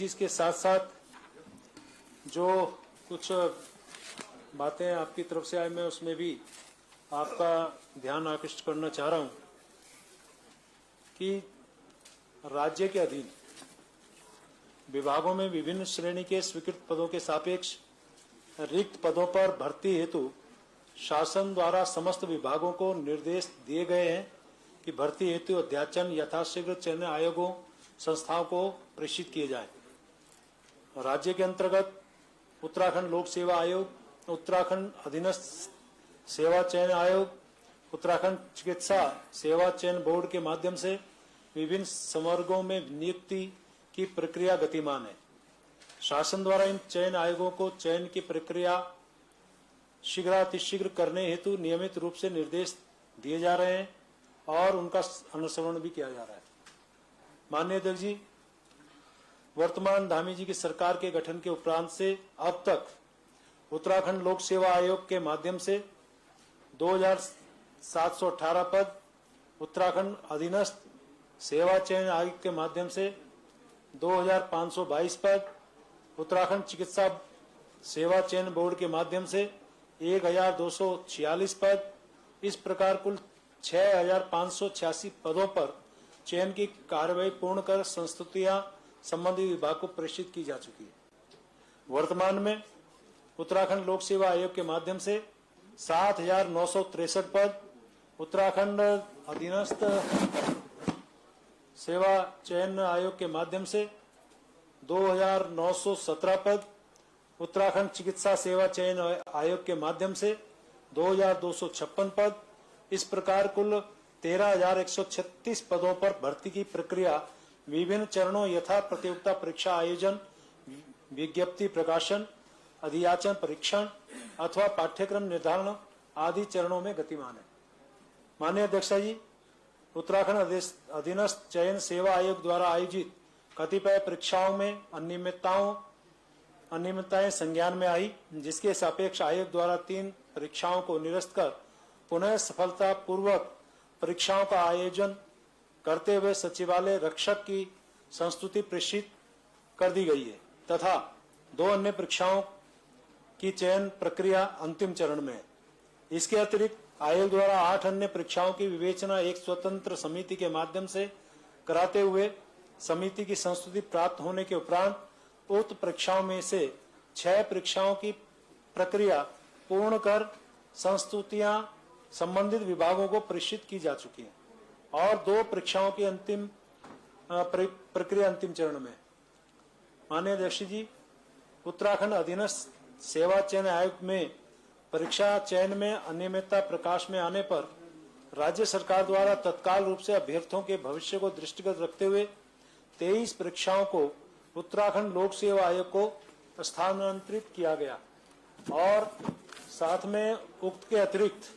इसके साथ साथ जो कुछ बातें आपकी तरफ से आई, मैं उसमें भी आपका ध्यान आकृष्ट करना चाह रहा हूं कि राज्य के अधीन विभागों में विभिन्न श्रेणी के स्वीकृत पदों के सापेक्ष रिक्त पदों पर भर्ती हेतु शासन द्वारा समस्त विभागों को निर्देश दिए गए हैं कि भर्ती हेतु अध्याचन यथाशीघ्र चयन आयोगों संस्थाओं को प्रेषित किए जाए। राज्य के अंतर्गत उत्तराखंड लोक सेवा आयोग, उत्तराखंड अधीनस्थ सेवा चयन आयोग, उत्तराखंड चिकित्सा सेवा चयन बोर्ड के माध्यम से विभिन्न संवर्गों में नियुक्ति की प्रक्रिया गतिमान है। शासन द्वारा इन चयन आयोगों को चयन की प्रक्रिया शीघ्रातिशीघ्र करने हेतु नियमित रूप से निर्देश दिए जा रहे हैं और उनका अनुसरण भी किया जा रहा है। माननीय अध्यक्ष जी, वर्तमान धामी जी की सरकार के गठन के उपरांत से अब तक उत्तराखंड लोक सेवा आयोग के माध्यम से 2718 पद, उत्तराखंड अधीनस्थ सेवा चयन आयोग के माध्यम से 2522 पद, उत्तराखंड चिकित्सा सेवा चयन बोर्ड के माध्यम से 1246 पद, इस प्रकार कुल 6586 पदों पर चयन की कार्यवाही पूर्ण कर संस्तुतियां संबंधित विभाग को प्रेषित की जा चुकी है। वर्तमान में उत्तराखंड लोक सेवा आयोग के माध्यम से 7963 पद, उत्तराखंड अधीनस्थ सेवा चयन आयोग के माध्यम से 2917 पद, उत्तराखंड चिकित्सा सेवा चयन आयोग के माध्यम से 2256 पद, इस प्रकार कुल 13136 पदों पर भर्ती की प्रक्रिया विभिन्न चरणों यथा प्रतियोगिता परीक्षा आयोजन, विज्ञप्ति प्रकाशन, अधियाचन परीक्षण अथवा पाठ्यक्रम निर्धारण आदि चरणों में गतिमान है। माननीय अध्यक्ष जी, उत्तराखंड अधीनस्थ चयन सेवा आयोग द्वारा आयोजित कतिपय परीक्षाओं में अनियमितताएं संज्ञान में आई, जिसके सापेक्ष आयोग द्वारा 3 परीक्षाओं को निरस्त कर पुनः सफलतापूर्वक परीक्षाओं का आयोजन करते हुए सचिवालय रक्षक की संस्तुति प्रेषित कर दी गई है तथा 2 अन्य परीक्षाओं की चयन प्रक्रिया अंतिम चरण में है। इसके अतिरिक्त आयोग द्वारा 8 अन्य परीक्षाओं की विवेचना एक स्वतंत्र समिति के माध्यम से कराते हुए समिति की संस्तुति प्राप्त होने के उपरांत उक्त परीक्षाओं में से 6 परीक्षाओं की प्रक्रिया पूर्ण कर संस्तुतियां संबंधित विभागों को प्रेषित की जा चुकी है और 2 परीक्षाओं की अंतिम प्रक्रिया अंतिम चरण में। माननीय अध्यक्ष जी, उत्तराखंड अधीनस्थ सेवा चयन आयोग में परीक्षा चयन में अनियमितता प्रकाश में आने पर राज्य सरकार द्वारा तत्काल रूप से अभ्यर्थियों के भविष्य को दृष्टिगत रखते हुए 23 परीक्षाओं को उत्तराखंड लोक सेवा आयोग को स्थानांतरित किया गया और साथ में उक्त के अतिरिक्त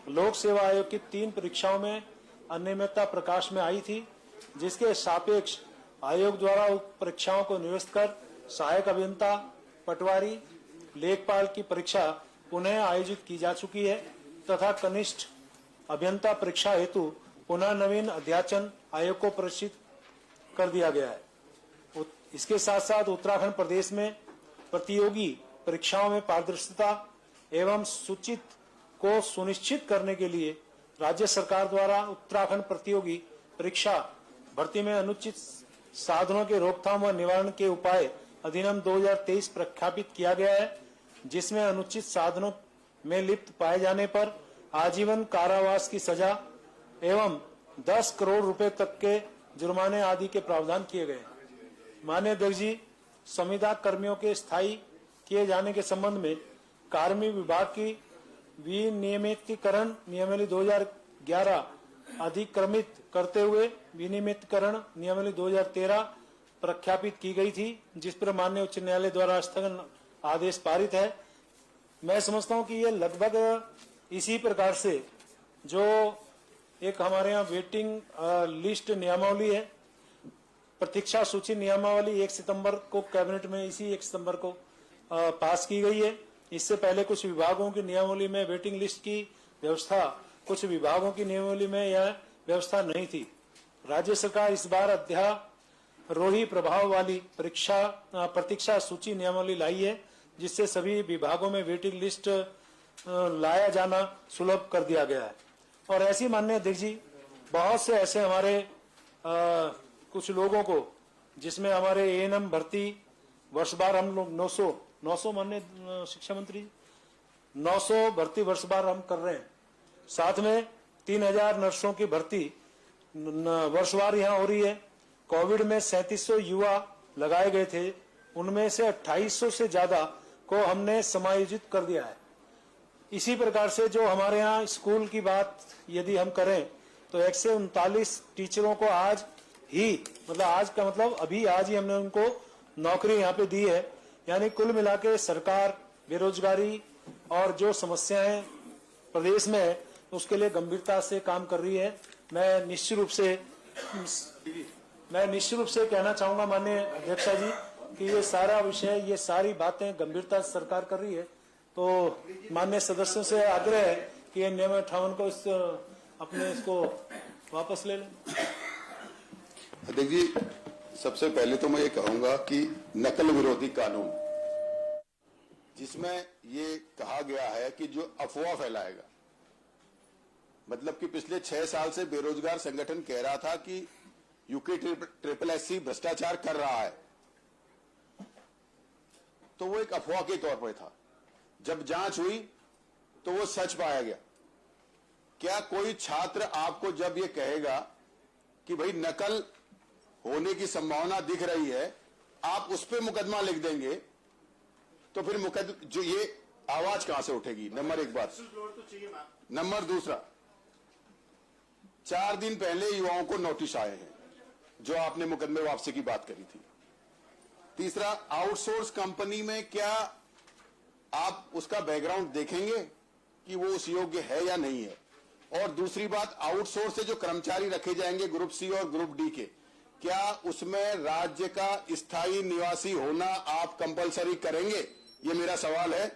लोक सेवा आयोग की 3 परीक्षाओं में अनियमितता प्रकाश में आई थी, जिसके सापेक्ष आयोग द्वारा उक्त परीक्षाओं को निरस्त कर सहायक अभियंता, पटवारी, लेखपाल की परीक्षा पुनः आयोजित की जा चुकी है तथा कनिष्ठ अभियंता परीक्षा हेतु पुनः नवीन अध्याचन आयोग को प्रेषित कर दिया गया है। इसके साथ साथ उत्तराखंड प्रदेश में प्रतियोगी परीक्षाओं में पारदर्शिता एवं सूचित को सुनिश्चित करने के लिए राज्य सरकार द्वारा उत्तराखंड प्रतियोगी परीक्षा भर्ती में अनुचित साधनों के रोकथाम व निवारण के उपाय अधिनियम 2023 प्रख्यापित किया गया है, जिसमें अनुचित साधनों में लिप्त पाए जाने पर आजीवन कारावास की सजा एवं 10 करोड़ रुपए तक के जुर्माने आदि के प्रावधान किए गए। माननीय अध्यक्ष जी, संविदा कर्मियों के स्थायी किए जाने के संबंध में कार्मिक विभाग की विनियमितीकरण नियमावली 2011 अधिक्रमित करते हुए विनियमितीकरण नियमावली 2013 प्रख्यापित की गई थी, जिस पर माननीय उच्च न्यायालय द्वारा स्थगन आदेश पारित है। मैं समझता हूं कि ये लगभग इसी प्रकार से जो एक हमारे यहाँ वेटिंग लिस्ट नियमावली है, प्रतीक्षा सूची नियमावली 1 सितंबर को कैबिनेट में इसी 1 सितंबर को पास की गई है। इससे पहले कुछ विभागों की नियमावली में वेटिंग लिस्ट की व्यवस्था, कुछ विभागों की नियमावली में यह व्यवस्था नहीं थी। राज्य सरकार इस बार रोही प्रभाव वाली प्रतीक्षा सूची नियमावली लाई है, जिससे सभी विभागों में वेटिंग लिस्ट लाया जाना सुलभ कर दिया गया है। और ऐसी माननीय अध्यक्ष जी, बहुत से ऐसे हमारे कुछ लोगों को, जिसमें हमारे एएनएम भर्ती वर्ष बार हम लोग 900 माननीय शिक्षा मंत्री 900 भर्ती वर्ष बार हम कर रहे हैं। साथ में 3000 नर्सों की भर्ती वर्षवार यहाँ हो रही है। कोविड में 3700 युवा लगाए गए थे, उनमें से 2800 से ज्यादा को हमने समायोजित कर दिया है। इसी प्रकार से जो हमारे यहाँ स्कूल की बात यदि हम करें तो 139 टीचरों को आज ही, मतलब आज का मतलब अभी आज ही हमने उनको नौकरी यहाँ पे दी है। यानी कुल मिला के सरकार बेरोजगारी और जो समस्याएं प्रदेश में है उसके लिए गंभीरता से काम कर रही है। मैं निश्चित रूप से कहना चाहूंगा माननीय अध्यक्षा जी कि ये सारा विषय, ये सारी बातें गंभीरता से सरकार कर रही है। तो माननीय सदस्यों से आग्रह है कि ये नियम 58 को अपने इसको वापस ले लें। अध्यक्ष जी, सबसे पहले तो मैं ये कहूंगा कि नकल विरोधी कानून, जिसमें ये कहा गया है कि जो अफवाह फैलाएगा, मतलब कि पिछले 6 साल से बेरोजगार संगठन कह रहा था कि UKSSC भ्रष्टाचार कर रहा है, तो वो एक अफवाह के तौर पर था। जब जांच हुई तो वो सच पाया गया। क्या कोई छात्र आपको जब ये कहेगा कि भाई नकल होने की संभावना दिख रही है, आप उस पर मुकदमा लिख देंगे, तो फिर जो ये आवाज कहां से उठेगी? नंबर एक बात। नंबर दूसरा, 4 दिन पहले युवाओं को नोटिस आए हैं, जो आपने मुकदमे वापसी की बात करी थी। तीसरा, आउटसोर्स कंपनी में क्या आप उसका बैकग्राउंड देखेंगे कि वो उस योग्य है या नहीं है? और दूसरी बात, आउटसोर्स से जो कर्मचारी रखे जाएंगे ग्रुप सी और ग्रुप डी के, क्या उसमें राज्य का स्थायी निवासी होना आप कंपलसरी करेंगे? ये मेरा सवाल है।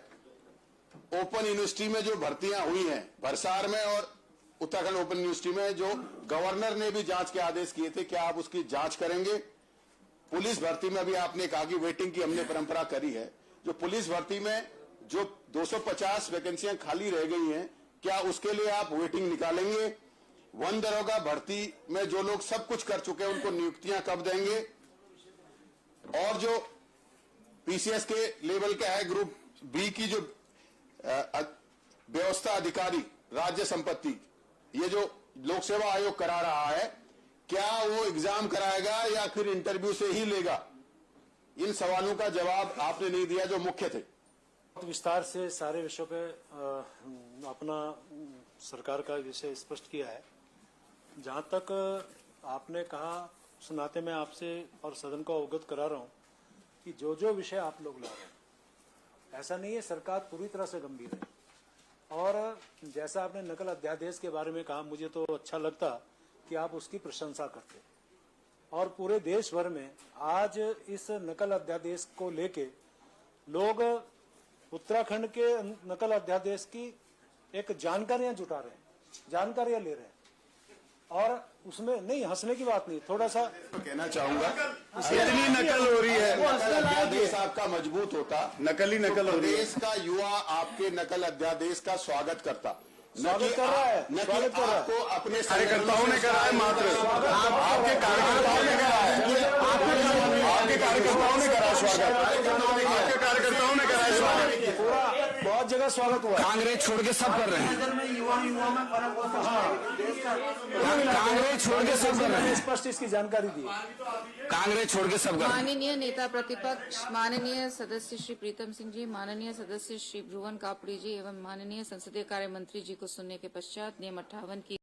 ओपन यूनिवर्सिटी में जो भर्तियां हुई हैं, भरसार में और उत्तराखंड ओपन यूनिवर्सिटी में, जो गवर्नर ने भी जांच के आदेश किए थे, क्या आप उसकी जांच करेंगे? पुलिस भर्ती में भी आपने कहा कि वेटिंग की हमने परंपरा करी है। जो पुलिस भर्ती में जो 250 वैकेंसियां खाली रह गई हैं, क्या उसके लिए आप वेटिंग निकालेंगे? वन दरोगा भर्ती में जो लोग सब कुछ कर चुके हैं, उनको नियुक्तियां कब देंगे? और जो पीसीएस के लेवल का है, ग्रुप बी की जो व्यवस्था अधिकारी राज्य संपत्ति, ये जो लोक सेवा आयोग करा रहा है, क्या वो एग्जाम कराएगा या फिर इंटरव्यू से ही लेगा? इन सवालों का जवाब आपने नहीं दिया जो मुख्य थे। विस्तार से सारे विषयों पे अपना सरकार का विषय स्पष्ट किया है। जहां तक आपने कहा, उस नाते मैं आपसे और सदन को अवगत करा रहा हूं कि जो जो विषय आप लोग ला रहे हैं, ऐसा नहीं है, सरकार पूरी तरह से गंभीर है। और जैसा आपने नकल अध्यादेश के बारे में कहा, मुझे तो अच्छा लगता कि आप उसकी प्रशंसा करते। और पूरे देश भर में आज इस नकल अध्यादेश को लेके लोग उत्तराखंड के नकल अध्यादेश की एक जानकारियां जुटा रहे हैं, जानकारियां ले रहे हैं। और उसमें नहीं, हंसने की बात नहीं, थोड़ा सा तो कहना चाहूंगा, इतनी नकल हो रही है, नकल अध्यादेश आपका मजबूत होता, नकली नकल हो रही है। देश का युवा आपके नकल अध्यादेश का स्वागत करता, स्वागत कर रहा है, स्वागत कर रहा है। आपको अपने कार्यकर्ताओं ने करा है, मात्र आपके कार्यकर्ताओं ने करा है, आपके कार्यकर्ताओं ने करा स्वागत, आपके कार्यकर्ताओं ने करा स्वागत, पूरा बहुत जगह स्वागत हुआ। कांग्रेस छोड़ के सब कर रहे हैं, कांग्रेस छोड़ के सब कर रहे हैं, स्पष्ट इसकी जानकारी दी। कांग्रेस छोड़ के सब कर रहे हैं। माननीय नेता प्रतिपक्ष, माननीय सदस्य श्री प्रीतम सिंह जी, माननीय सदस्य श्री भुवन कापड़ी जी एवं माननीय संसदीय कार्य मंत्री जी को सुनने के पश्चात नियम 58 की